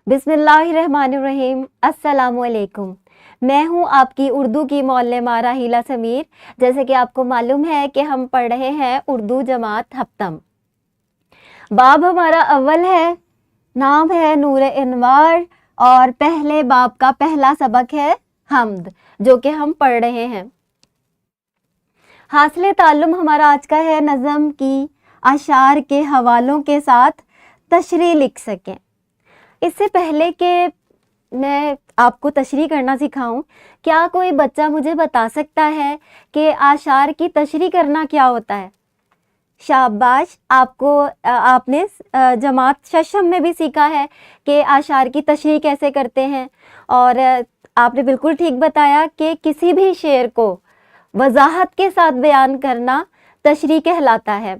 बिस्मिल्लाहिर्रहमानिर्रहीम। अस्सलाम वालेकुम। मैं हूँ आपकी उर्दू की मौल्लमा राहिला समीर। जैसे कि आपको मालूम है कि हम पढ़ रहे हैं उर्दू जमात हफ्तम। बाब हमारा अव्वल है, नाम है नूर इनवार और पहले बाब का पहला सबक है हम्द, जो कि हम पढ़ रहे हैं। हासिल ताल्लुम हमारा आज का है नज़म की अशार के हवालों के साथ तशरीह लिख सकें। इससे पहले कि मैं आपको तशरीह करना सिखाऊं, क्या कोई बच्चा मुझे बता सकता है कि आशार की तशरीह करना क्या होता है? शाबाश, आपने जमात शशम में भी सीखा है कि आशार की तशरीह कैसे करते हैं। और आपने बिल्कुल ठीक बताया कि किसी भी शेर को वजाहत के साथ बयान करना तशरीह कहलाता है।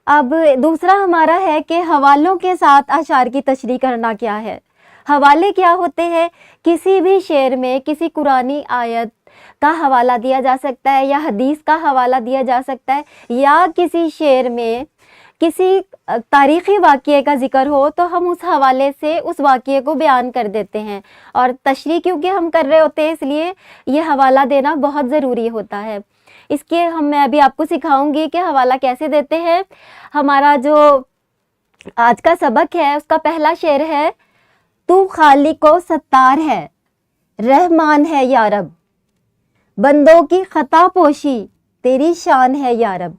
अब दूसरा हमारा है कि हवालों के साथ अशार की तशरीह करना क्या है। हवाले क्या होते हैं? किसी भी शेर में किसी कुरानी आयत का हवाला दिया जा सकता है या हदीस का हवाला दिया जा सकता है, या किसी शेर में किसी तारीख़ी वाक़ये का ज़िक्र हो तो हम उस हवाले से उस वाक़ये को बयान कर देते हैं। और तशरीह क्योंकि हम कर रहे होते हैं, इसलिए ये हवाला देना बहुत ज़रूरी होता है। इसके मैं अभी आपको सिखाऊंगी कि हवाला कैसे देते हैं। हमारा जो आज का सबक है उसका पहला शेर है, तू खालिक व सत्तार है, रहमान है या रब, बंदों की खता पोशी तेरी शान है या रब।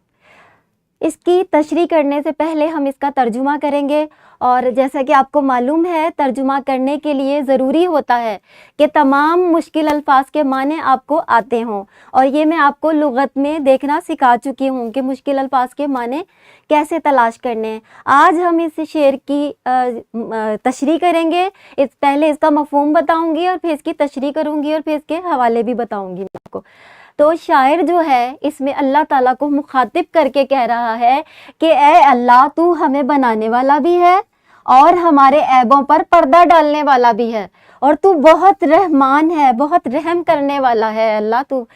इसकी तशरीह करने से पहले हम इसका तर्जुमा करेंगे। और जैसा कि आपको मालूम है, तर्जुमा करने के लिए ज़रूरी होता है कि तमाम मुश्किल अल्फाज के माने आपको आते हों। और ये मैं आपको लुग़त में देखना सिखा चुकी हूँ कि मुश्किल अल्फाज के माने कैसे तलाश करने हैं। आज हम इस शेर की तशरीह करेंगे। पहले इसका मफ़हूम बताऊँगी और फिर इसकी तशरीह करूँगी और फिर इसके हवाले भी बताऊँगी मैं आपको। तो शायर जो है इसमें अल्लाह ताला को मुखातिब करके कह रहा है कि ए अल्लाह, तू हमें बनाने वाला भी है और हमारे ऐबों पर पर्दा डालने वाला भी है, और तू बहुत रहमान है, बहुत रहम करने वाला है अल्लाह तू।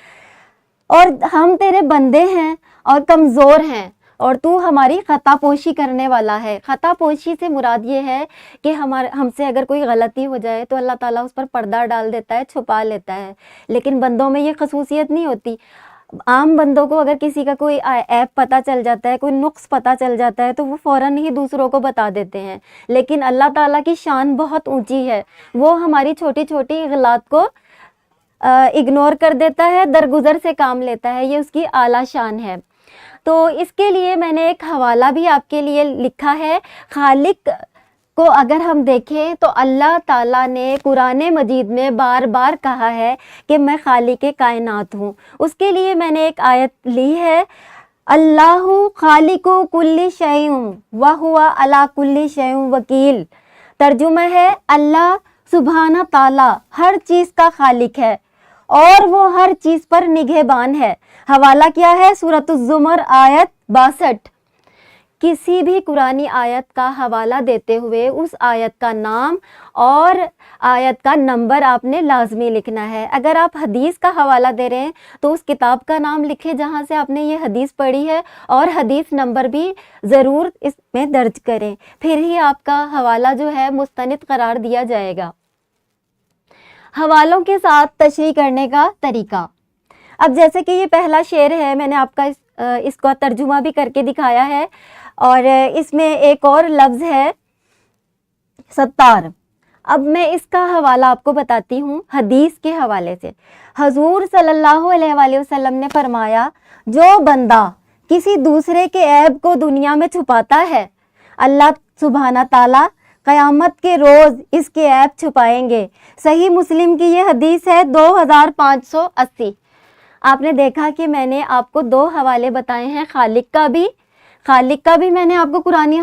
और हम तेरे बंदे हैं और कमज़ोर हैं, और तू हमारी ख़तापोशी करने वाला है। ख़तापोशी से मुराद ये है कि हमसे अगर कोई गलती हो जाए तो अल्लाह ताला उस पर पर्दा डाल देता है, छुपा लेता है। लेकिन बंदों में ये खसूसियत नहीं होती। आम बंदों को अगर किसी का कोई ऐप पता चल जाता है, कोई नुक्स पता चल जाता है, तो वो फ़ौरन ही दूसरों को बता देते हैं। लेकिन अल्लाह ताला की शान बहुत ऊँची है, वो हमारी छोटी छोटी गलत को इग्नोर कर देता है, दरगुजर से काम लेता है। ये उसकी आला शान है। तो इसके लिए मैंने एक हवाला भी आपके लिए लिखा है। खालिक को अगर हम देखें तो अल्लाह ताला ने कुरान मजीद में बार बार कहा है कि मैं खालिक कायनात हूँ। उसके लिए मैंने एक आयत ली है, अल्लाहु खालिकु कुल्ली शैउन व हुवा अला कुल्ली शैउन वकील। तर्जुमा है, अल्लाह सुभाना ताला हर चीज़ का खालिक है और वो हर चीज़ पर निगहबान है। हवाला क्या है? सूरत-उज़-ज़ुमर आयत 62। किसी भी कुरानी आयत का हवाला देते हुए उस आयत का नाम और आयत का नंबर आपने लाजमी लिखना है। अगर आप हदीस का हवाला दे रहे हैं तो उस किताब का नाम लिखें जहाँ से आपने ये हदीस पढ़ी है, और हदीस नंबर भी ज़रूर इसमें दर्ज करें, फिर ही आपका हवाला जो है मुस्तनिद करार दिया जाएगा। हवालों के साथ तशरीह करने का तरीका। अब जैसे कि ये पहला शेर है, मैंने आपका इसका तर्जुमा भी करके दिखाया है, और इसमें एक और लफ्ज़ है सत्तार। अब मैं इसका हवाला आपको बताती हूँ हदीस के हवाले से। हजूर सल्लल्लाहु अलैहि वसल्लम ने फरमाया, जो बंदा किसी दूसरे के ऐब को दुनिया में छुपाता है, अल्लाह सुब्हाना ताला क़यामत के रोज़ इसके ऐब छुपाएंगे। सही मुस्लिम की ये हदीस है 2580। आपने देखा कि मैंने आपको दो हवाले बताए हैं, खालिक का भी मैंने आपको कुरानी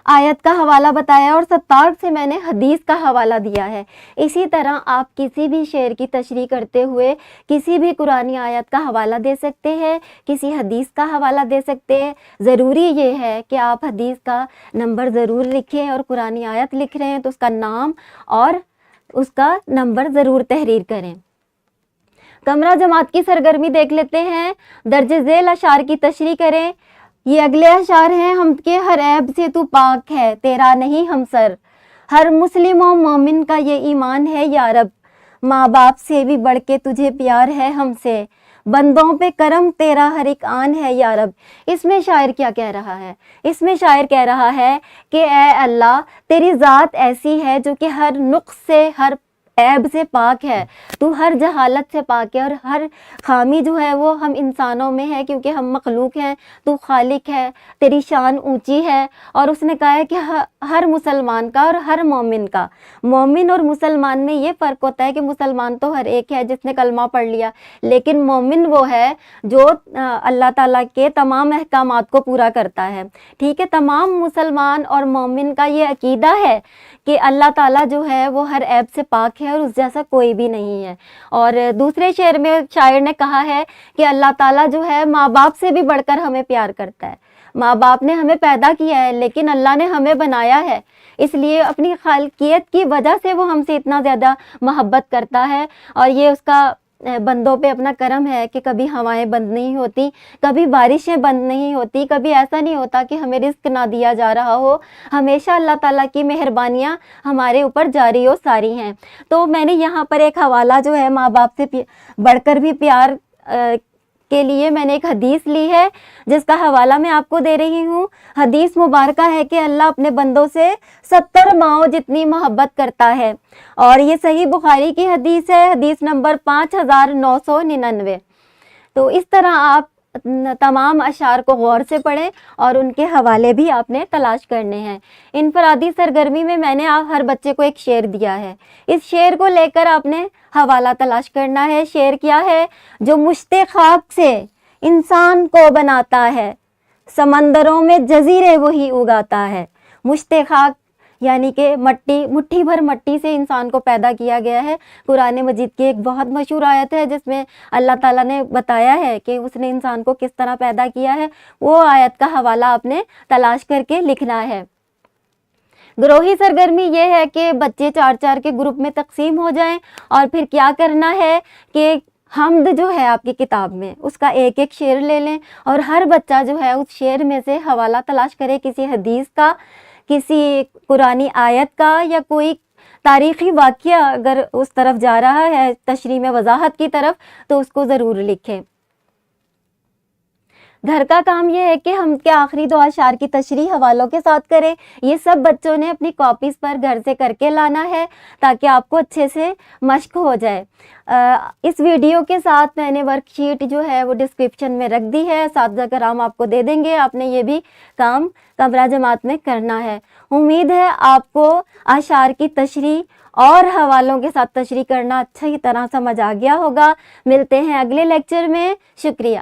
आयत का हवाला बताया और सत्तार से मैंने हदीस का हवाला दिया है। इसी तरह आप किसी भी शेर की तशरीह करते हुए किसी भी कुरानी आयत का हवाला दे सकते हैं, किसी हदीस का हवाला दे सकते हैं। ज़रूरी ये है कि आप हदीस का नंबर ज़रूर लिखें, और कुरानी आयत लिख रहे हैं तो उसका नाम और उसका नंबर ज़रूर तहरीर करें। कमरा जमात की सरगर्मी देख लेते हैं। दर्ज झेल अशार की तशरीह करें। ये अगले अशार हैं, हम के हर ऐब से तू पाक है, तेरा नहीं हमसर, ہر مسلم و مومن کا یہ ایمان ہے یا رب، ماں باپ سے بھی بڑھ کے تجھے پیار ہے ہم سے، بندوں پہ کرم تیرا ہر ایک آن ہے یا رب۔ اس میں شاعر کیا کہہ رہا ہے؟ اس میں شاعر کہہ رہا ہے کہ اے اللہ، تیری ذات ایسی ہے جو کہ ہر نقص سے، ہر عیب سے پاک ہے، تو ہر جہالت سے پاک ہے، اور ہر خامی جو ہے وہ ہم انسانوں میں ہے کیونکہ ہم مخلوق ہیں، تو خالق ہے، تیری شان اونچی ہے۔ اور اس نے کہا ہے کہ ہر مسلمان کا اور ہر مومن کا، مومن اور مسلمان میں یہ فرق ہوتا ہے کہ مسلمان تو ہر ایک ہے جس نے کلمہ پڑھ لیا، لیکن مومن وہ ہے جو اللہ تعالیٰ کے تمام احکامات کو پورا کرتا ہے، ٹھیک ہے۔ تمام مسلمان اور مومن کا یہ عقیدہ ہے کہ اللہ تعالیٰ جو ہے وہ ہر عیب سے پاک ہے اور اس جیسا کوئی بھی نہیں ہے۔ اور دوسرے شعر میں شاعر نے کہا ہے کہ اللہ تعالیٰ جو ہے ماں باپ سے بھی بڑھ کر ہمیں پیار کرتا ہے۔ ماں باپ نے ہمیں پیدا کیا ہے لیکن اللہ نے ہمیں بنایا ہے، اس لیے اپنی خالقیت کی وجہ سے وہ ہم سے اتنا زیادہ محبت کرتا ہے، اور یہ اس کا بندوں پہ اپنا کرم ہے کہ کبھی ہوائیں بند نہیں ہوتی، کبھی بارشیں بند نہیں ہوتی، کبھی ایسا نہیں ہوتا کہ ہمیں رزق نہ دیا جا رہا ہو، ہمیشہ اللہ تعالیٰ کی مہربانیاں ہمارے اوپر جاری و ساری ہیں۔ تو میں نے یہاں پر ایک حوالہ جو ہے ماں باپ سے بڑھ کر بھی پیار کے لیے میں نے ایک حدیث لی ہے جس کا حوالہ میں آپ کو دے رہی ہوں۔ حدیث مبارکہ ہے کہ اللہ اپنے بندوں سے 70 ماؤں جتنی محبت کرتا ہے، اور یہ صحیح بخاری کی حدیث ہے، حدیث نمبر 5999۔ تو اس طرح آپ تمام اشعار کو غور سے پڑھیں اور ان کے حوالے بھی آپ نے تلاش کرنے ہیں۔ انفرادی سرگرمی میں نے ہر بچے کو ایک شعر دیا ہے، اس شعر کو لے کر آپ نے حوالہ تلاش کرنا ہے۔ شعر کیا ہے؟ جو مشت خاک سے انسان کو بناتا ہے، سمندروں میں جزیرے وہی اگاتا ہے۔ مشت خاک یعنی کہ مٹھی بھر مٹی سے انسان کو پیدا کیا گیا ہے۔ قرآن مجید کی ایک بہت مشہور آیت ہے جس میں اللہ تعالیٰ نے بتایا ہے کہ اس نے انسان کو کس طرح پیدا کیا ہے، وہ آیت کا حوالہ آپ نے تلاش کر کے لکھنا ہے۔ گروہی سرگرمی یہ ہے کہ بچے 4 کے گروپ میں تقسیم ہو جائیں، اور پھر کیا کرنا ہے کہ حمد جو ہے آپ کی کتاب میں اس کا ایک شعر لے لیں، اور ہر بچہ جو ہے اس شعر میں سے حوالہ تلاش کرے، کسی حدیث کا، کسی قرآنی آیت کا، یا کوئی تاریخی واقعہ اگر اس طرف جا رہا ہے تشریح میں وضاحت کی طرف، تو اس کو ضرور لکھیں۔ گھر کا کام یہ ہے کہ ہم کے آخری 2 اشعار کی تشریح حوالوں کے ساتھ کریں۔ یہ سب بچوں نے اپنی کاپیز پر گھر سے کر کے لانا ہے تاکہ آپ کو اچھے سے مشق ہو جائے۔ اس ویڈیو کے ساتھ میں نے ورک شیٹ جو ہے وہ ڈسکرپشن میں رکھ دی ہے، اساتذہ کرام آپ کو دے دیں گے، آپ نے یہ بھی کام کمرہ جماعت میں کرنا ہے۔ امید ہے آپ کو اشعار کی تشریح اور حوالوں کے ساتھ تشریح کرنا اچھی طرح سمجھ آ گیا ہوگا۔ ملتے ہیں اگلے لیکچر میں، شکریہ۔